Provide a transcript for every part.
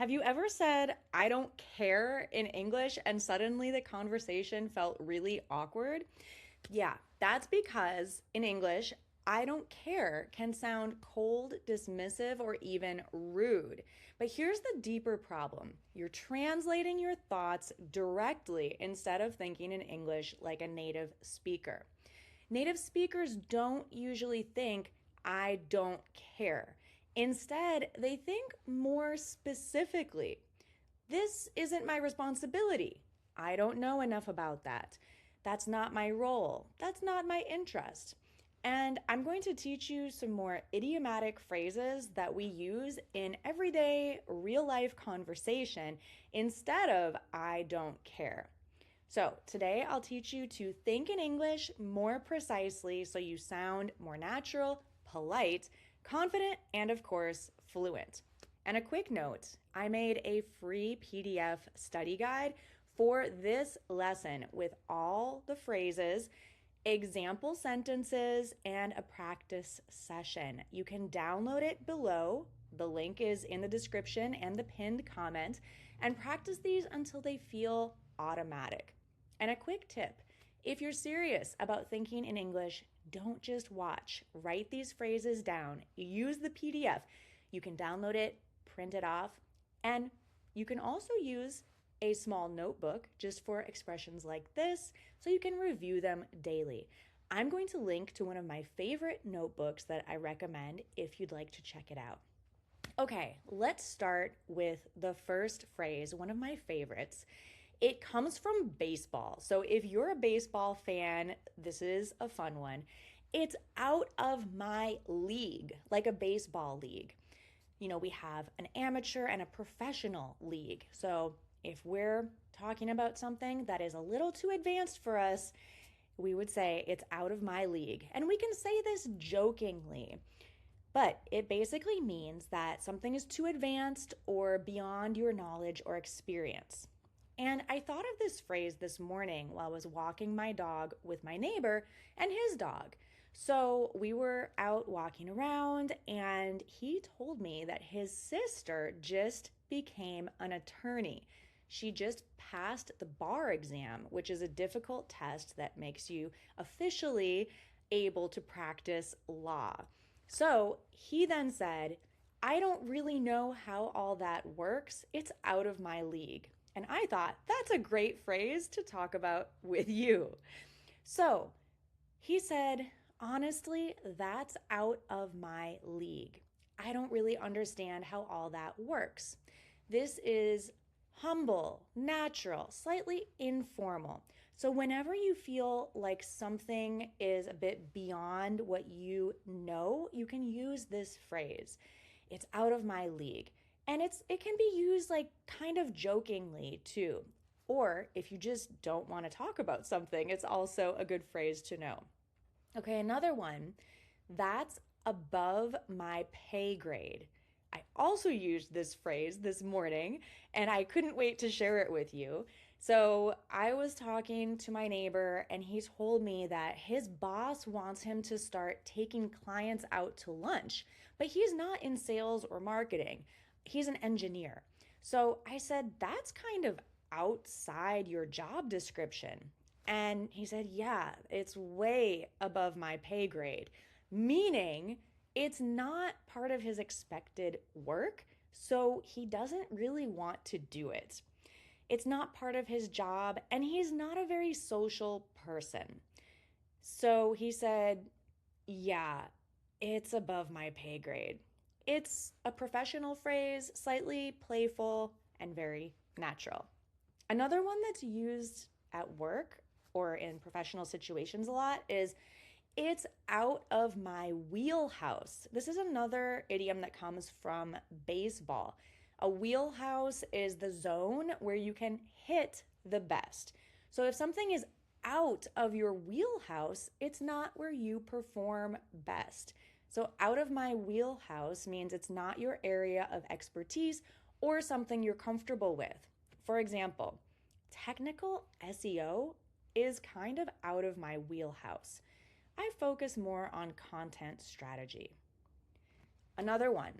Have you ever said, I don't care in English, and suddenly the conversation felt really awkward? Yeah, that's because in English, I don't care can sound cold, dismissive, or even rude. But here's the deeper problem you're translating your thoughts directly instead of thinking in English like a native speaker. Native speakers don't usually think, I don't care. Instead, they think more specifically. This isn't my responsibility. I don't know enough about that. That's not my role. That's not my interest. And I'm going to teach you some more idiomatic phrases that we use in everyday real life conversation instead of I don't care. So, today I'll teach you to think in English more precisely so you sound more natural, polite, confident, and of course, fluent. And a quick note, I made a free PDF study guide for this lesson with all the phrases, example sentences, and a practice session. You can download it below. The link is in the description and the pinned comment, and practice these until they feel automatic. And a quick tip, if you're serious about thinking in English, don't just watch. Write these phrases down. Use the PDF. You can download it, print it off, and you can also use a small notebook just for expressions like this so you can review them daily. I'm going to link to one of my favorite notebooks that I recommend if you'd like to check it out. Okay, let's start with the first phrase, one of my favorites. It comes from baseball. So if you're a baseball fan, this is a fun one. It's out of my league, like a baseball league. You know, we have an amateur and a professional league. So if we're talking about something that is a little too advanced for us, we would say it's out of my league. And we can say this jokingly, but it basically means that something is too advanced or beyond your knowledge or experience. And I thought of this phrase this morning while I was walking my dog with my neighbor and his dog. So we were out walking around, and he told me that his sister just became an attorney. She just passed the bar exam, which is a difficult test that makes you officially able to practice law. So he then said, I don't really know how all that works. It's out of my league. And I thought that's a great phrase to talk about with you. So he said, honestly, that's out of my league. I don't really understand how all that works. This is humble, natural, slightly informal. So whenever you feel like something is a bit beyond what you know, you can use this phrase. It's out of my league. And it can be used like kind of jokingly too. Or if you just don't want to talk about something, it's also a good phrase to know. Okay, another one, that's above my pay grade. I also used this phrase this morning and I couldn't wait to share it with you. So I was talking to my neighbor and he told me that his boss wants him to start taking clients out to lunch, but he's not in sales or marketing. He's an engineer. So I said, that's kind of outside your job description. And he said, yeah, it's way above my pay grade, meaning it's not part of his expected work, so he doesn't really want to do it. It's not part of his job, and he's not a very social person. So he said, yeah, it's above my pay grade. It's a professional phrase, slightly playful and very natural. Another one that's used at work or in professional situations a lot is it's out of my wheelhouse. This is another idiom that comes from baseball. A wheelhouse is the zone where you can hit the best. So if something is out of your wheelhouse, it's not where you perform best. So out of my wheelhouse means it's not your area of expertise or something you're comfortable with. For example, technical SEO is kind of out of my wheelhouse. I focus more on content strategy. Another one,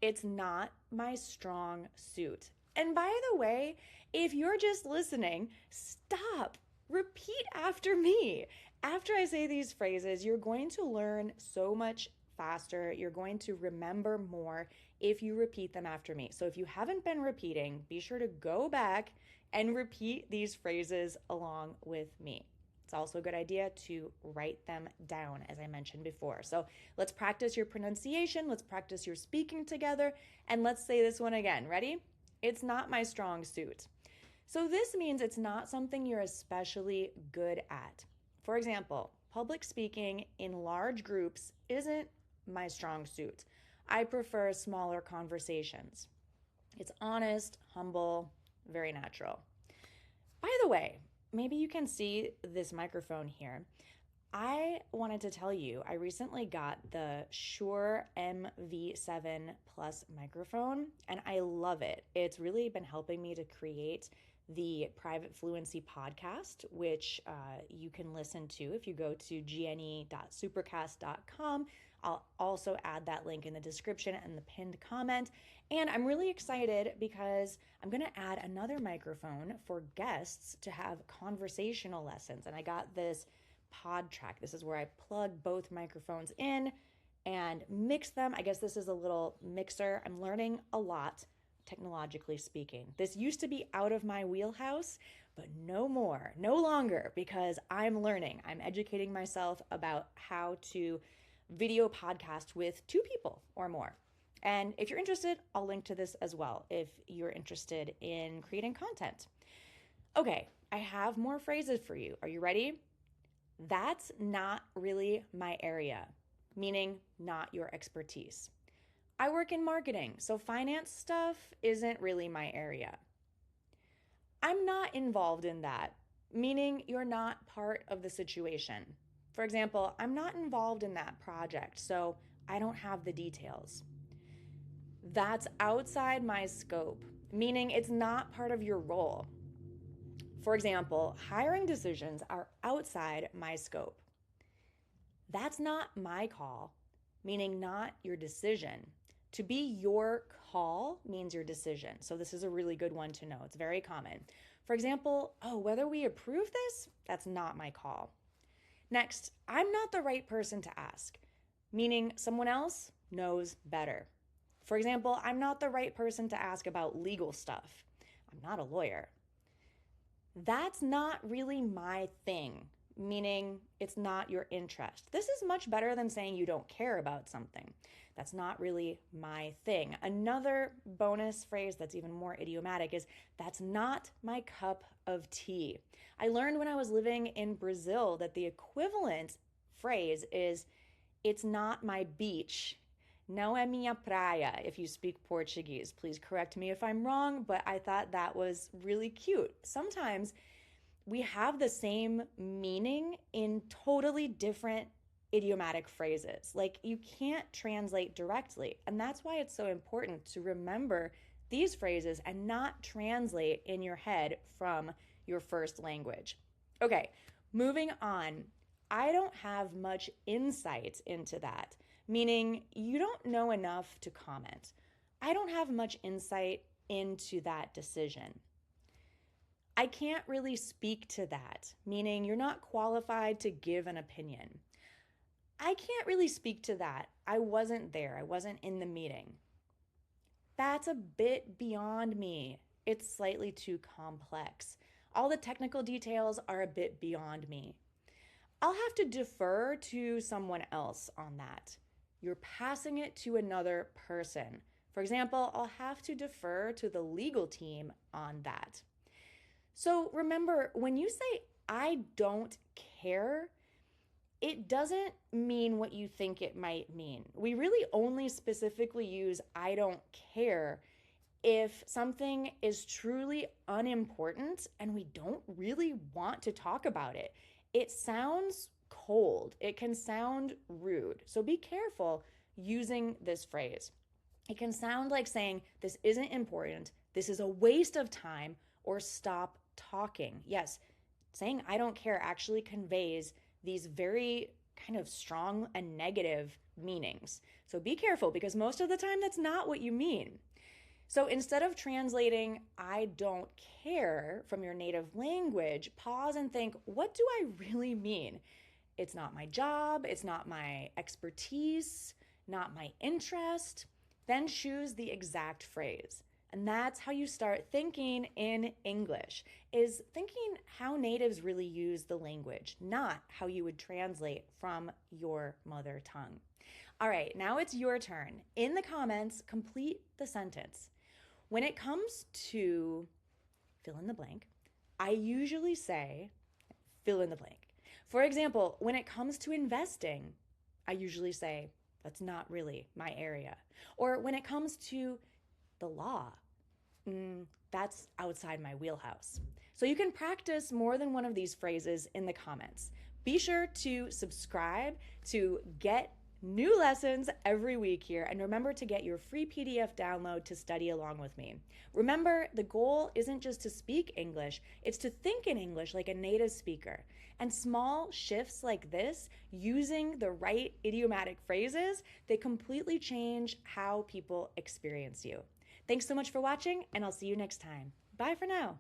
It's not my strong suit. And by the way, if you're just listening, stop. Repeat after me. After I say these phrases, you're going to learn so much faster. You're going to remember more if you repeat them after me. So if you haven't been repeating, be sure to go back and repeat these phrases along with me. It's also a good idea to write them down, as I mentioned before. So let's practice your pronunciation. Let's practice your speaking together. And let's say this one again. Ready? It's not my strong suit. So this means it's not something you're especially good at. For example, public speaking in large groups isn't my strong suit. I prefer smaller conversations. It's honest, humble, very natural. By the way, maybe you can see this microphone here. I wanted to tell you, I recently got the Shure MV7 Plus microphone, and I love it. It's really been helping me to create the Private Fluency podcast, which you can listen to if you go to gne.supercast.com. I'll also add that link in the description and the pinned comment. And I'm really excited because I'm going to add another microphone for guests to have conversational lessons. And I got this pod track. This is where I plug both microphones in and mix them. I guess this is a little mixer. I'm learning a lot, technologically speaking. This used to be out of my wheelhouse, but no more, no longer, because I'm learning. I'm educating myself about how to video podcast with 2 people or more. And if you're interested, I'll link to this as well if you're interested in creating content. Okay, I have more phrases for you. Are you ready? That's not really my area, meaning not your expertise. I work in marketing, so finance stuff isn't really my area. I'm not involved in that, meaning you're not part of the situation. For example, I'm not involved in that project, so I don't have the details. That's outside my scope, meaning it's not part of your role. For example, hiring decisions are outside my scope. That's not my call, meaning not your decision. To be your call means your decision. So this is a really good one to know. It's very common. For example, whether we approve this, that's not my call. Next, I'm not the right person to ask, meaning someone else knows better. For example, I'm not the right person to ask about legal stuff. I'm not a lawyer. That's not really my thing, meaning it's not your interest. This is much better than saying you don't care about something. That's not really my thing. Another bonus phrase that's even more idiomatic is, that's not my cup of tea. I learned when I was living in Brazil that the equivalent phrase is, it's not my beach. Não é minha praia, if you speak Portuguese. Please correct me if I'm wrong, but I thought that was really cute. Sometimes we have the same meaning in totally different idiomatic phrases. Like, you can't translate directly. And that's why it's so important to remember these phrases and not translate in your head from your first language. Okay, moving on. I don't have much insight into that, meaning you don't know enough to comment. I don't have much insight into that decision. I can't really speak to that, meaning you're not qualified to give an opinion. I can't really speak to that. I wasn't there. I wasn't in the meeting. That's a bit beyond me. It's slightly too complex. All the technical details are a bit beyond me. I'll have to defer to someone else on that. You're passing it to another person. For example, I'll have to defer to the legal team on that. So remember, when you say, I don't care, it doesn't mean what you think it might mean. We really only specifically use I don't care if something is truly unimportant and we don't really want to talk about it. It sounds cold. It can sound rude. So be careful using this phrase. It can sound like saying, this isn't important, this is a waste of time, or stop talking. Yes, saying I don't care actually conveys these very kind of strong and negative meanings. So be careful because most of the time that's not what you mean. So instead of translating, I don't care from your native language, pause and think, what do I really mean? It's not my job, it's not my expertise, not my interest. Then choose the exact phrase. And that's how you start thinking in English, is thinking how natives really use the language, not how you would translate from your mother tongue. All right, now it's your turn. In the comments, complete the sentence. When it comes to fill in the blank, I usually say fill in the blank. For example, when it comes to investing, I usually say that's not really my area. Or when it comes to the law, that's outside my wheelhouse. So you can practice more than one of these phrases in the comments. Be sure to subscribe to get new lessons every week here, and remember to get your free PDF download to study along with me. Remember, the goal isn't just to speak English, it's to think in English like a native speaker. And small shifts like this, using the right idiomatic phrases, they completely change how people experience you. Thanks so much for watching, and I'll see you next time. Bye for now.